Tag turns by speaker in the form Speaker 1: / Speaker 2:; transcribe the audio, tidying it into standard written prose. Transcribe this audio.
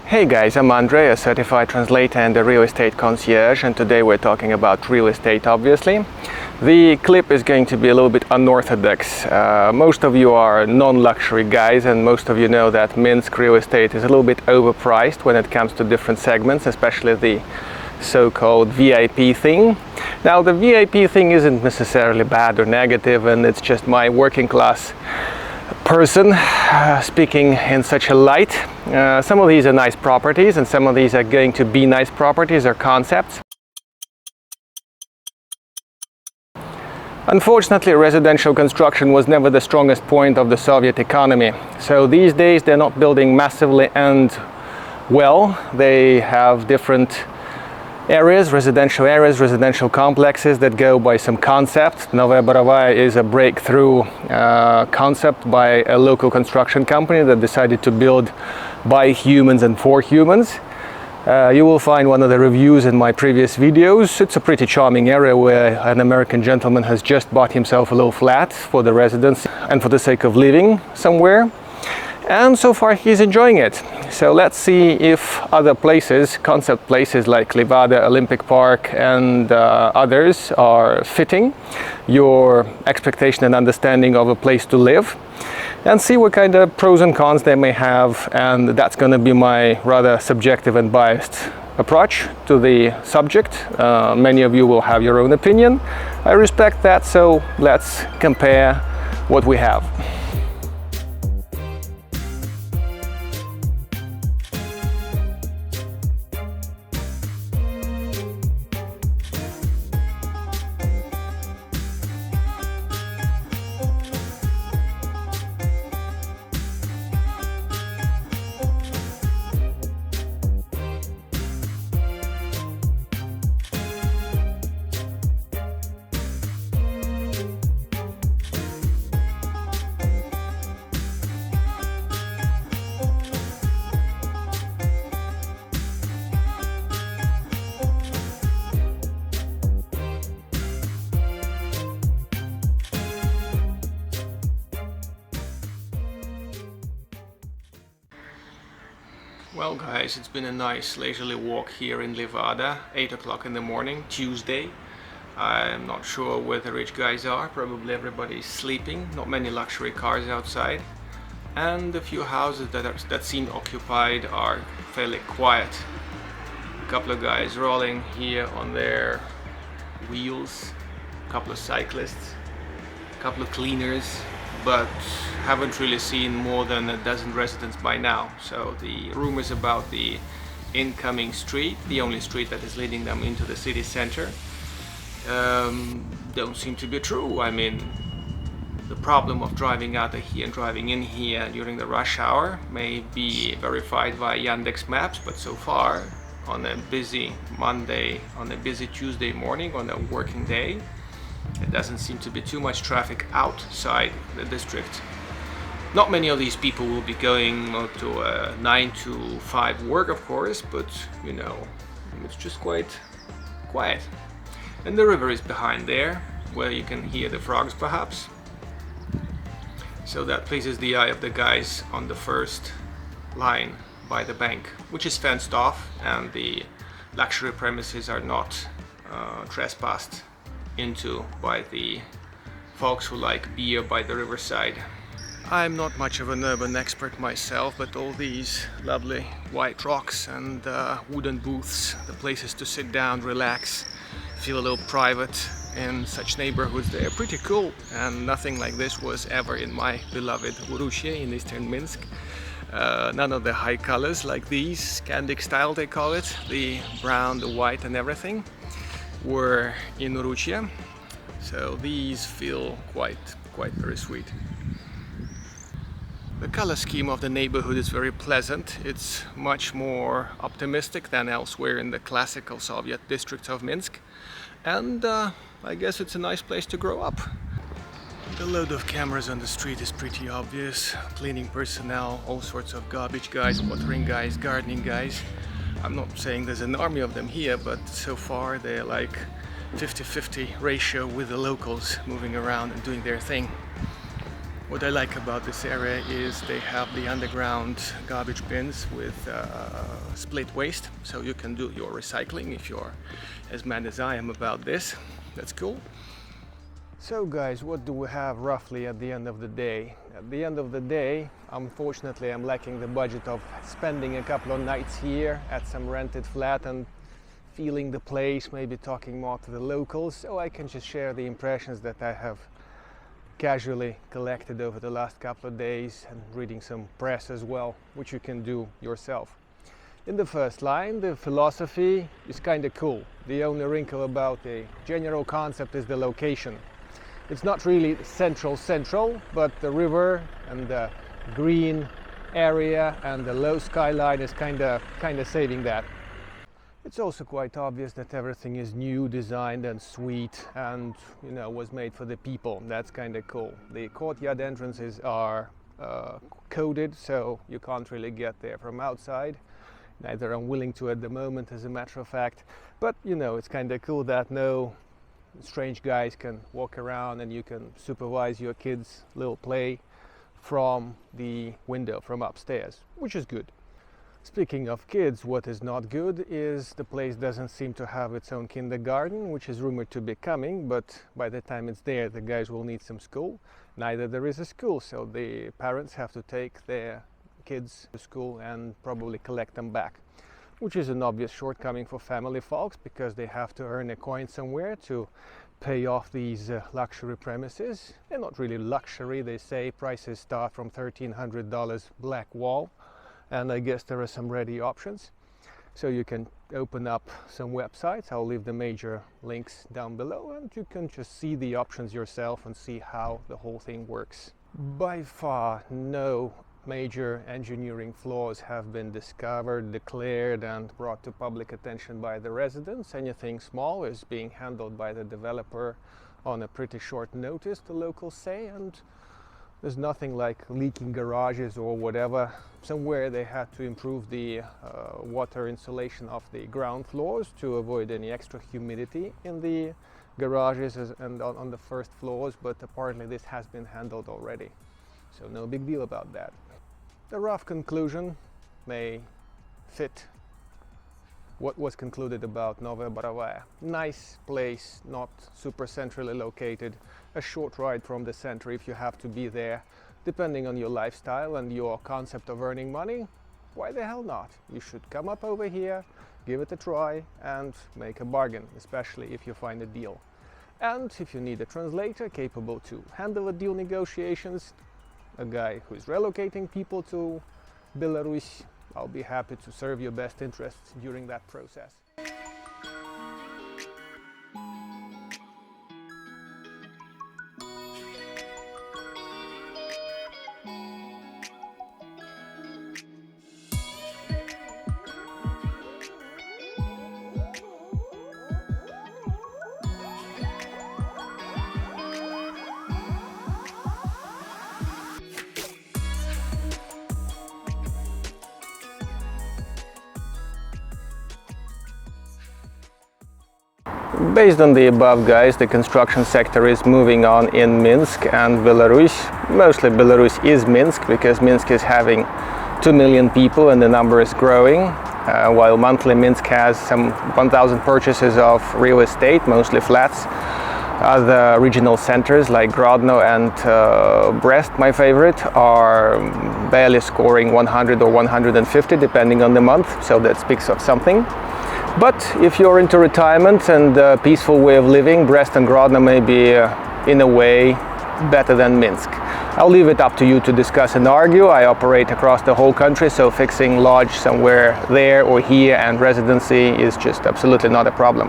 Speaker 1: Hey guys, I'm Andrei, a certified translator and a real estate concierge, and today we're talking about real estate, obviously. The clip is going to be a little bit unorthodox. Most of you are non-luxury guys, and most of you know that Minsk real estate is a little bit overpriced when it comes to different segments, especially the so-called VIP thing. Now, the VIP thing isn't necessarily bad or negative, and it's just my working class person speaking in such a light. Some of these are nice properties, and some of these are going to be nice properties or concepts. Unfortunately, residential construction was never the strongest point of the Soviet economy. So these days they're not building massively and well. They have different areas, residential complexes that go by some concept. Novaya is a breakthrough concept by a local construction company that decided to build by humans and for humans. You will find one of the reviews in my previous videos. It's a pretty charming area where an American gentleman has just bought himself a little flat for the residence and for the sake of living somewhere. And so far he's enjoying it. So let's see if other places, concept places like Livada, Olympic Park and others are fitting your expectation and understanding of a place to live, and see what kind of pros and cons they may have. And that's going to be my rather subjective and biased approach to the subject. Many of you will have your own opinion. I respect that, so let's compare what we have. Well guys, it's been a nice leisurely walk here in Livada, 8 o'clock in the morning, Tuesday. I'm not sure where the rich guys are, probably everybody's sleeping, not many luxury cars outside. And a few houses that seem occupied are fairly quiet. A couple of guys rolling here on their wheels, a couple of cyclists, a couple of cleaners, but haven't really seen more than a dozen residents by now. So the rumors about the incoming street, the only street that is leading them into the city center, don't seem to be true. I mean, the problem of driving out of here and driving in here during the rush hour may be verified via Yandex Maps, but so far on a busy Monday, on a busy Tuesday morning, on a working day, it doesn't seem to be too much traffic outside the district. Not many of these people will be going to a 9 to 5 work, of course, but you know, it's just quite quiet. And the river is behind there, where you can hear the frogs perhaps. So that pleases the eye of the guys on the first line by the bank, which is fenced off, and the luxury premises are not trespassed into by the folks who like beer by the riverside. I'm not much of an urban expert myself, but all these lovely white rocks and wooden booths, the places to sit down, relax, feel a little private in such neighborhoods, they are pretty cool, and nothing like this was ever in my beloved Uruchia in eastern Minsk. None of the high colors like these, Scandic style they call it, the brown, the white and everything, were in Uruchia, so these feel quite very sweet. The color scheme of the neighborhood is very pleasant. It's much more optimistic than elsewhere in the classical Soviet districts of Minsk, and I guess it's a nice place to grow up. The load of cameras on the street is pretty obvious. Cleaning personnel, all sorts of garbage guys, watering guys, gardening guys. I'm not saying there's an army of them here, but so far they're like 50-50 ratio with the locals moving around and doing their thing. What I like about this area is they have the underground garbage bins with split waste, so you can do your recycling if you're as mad as I am about this. That's cool. So guys, what do we have roughly at the end of the day? At the end of the day, unfortunately, I'm lacking the budget of spending a couple of nights here at some rented flat and feeling the place, maybe talking more to the locals, so I can just share the impressions that I have casually collected over the last couple of days and reading some press as well, which you can do yourself. In the first line, the philosophy is kind of cool. The only wrinkle about the general concept is the location. It's not really central, but the river and the green area and the low skyline is kind of saving that. It's also quite obvious that everything is new, designed and sweet and, you know, was made for the people. That's kind of cool. The courtyard entrances are coded, so you can't really get there from outside. Neither I'm willing to at the moment, as a matter of fact. But, you know, it's kind of cool that no strange guys can walk around and you can supervise your kids' little play from the window, from upstairs, which is good. Speaking of kids, what is not good is the place doesn't seem to have its own kindergarten, which is rumored to be coming, but by the time it's there, the guys will need some school. Neither there is a school, so the parents have to take their kids to school and probably collect them back, which is an obvious shortcoming for family folks because they have to earn a coin somewhere to pay off these luxury premises. They're not really luxury, they say prices start from $1,300 black wall. And I guess there are some ready options, so you can open up some websites. I'll leave the major links down below and you can just see the options yourself and see how the whole thing works. By far no major engineering flaws have been discovered, declared and brought to public attention by the residents. Anything small is being handled by the developer on a pretty short notice, the locals say, and there's nothing like leaking garages or whatever. Somewhere they had to improve the water insulation of the ground floors to avoid any extra humidity in the garages and on the first floors, but apparently this has been handled already. So no big deal about that. The rough conclusion may fit what was concluded about Nova Barovaya. Nice place, not super centrally located, a short ride from the center if you have to be there. Depending on your lifestyle and your concept of earning money, why the hell not? You should come up over here, give it a try and make a bargain, especially if you find a deal. And if you need a translator capable to handle the deal negotiations, a guy who is relocating people to Belarus, I'll be happy to serve your best interests during that process. Based on the above, guys, the construction sector is moving on in Minsk and Belarus. Mostly Belarus is Minsk because Minsk is having 2 million people and the number is growing. While monthly Minsk has some 1,000 purchases of real estate, mostly flats. Other regional centers like Grodno and Brest, my favorite, are barely scoring 100 or 150 depending on the month, so that speaks of something. But if you're into retirement and a peaceful way of living, Brest and Grodno may be, in a way, better than Minsk. I'll leave it up to you to discuss and argue. I operate across the whole country, so fixing lodge somewhere there or here and residency is just absolutely not a problem.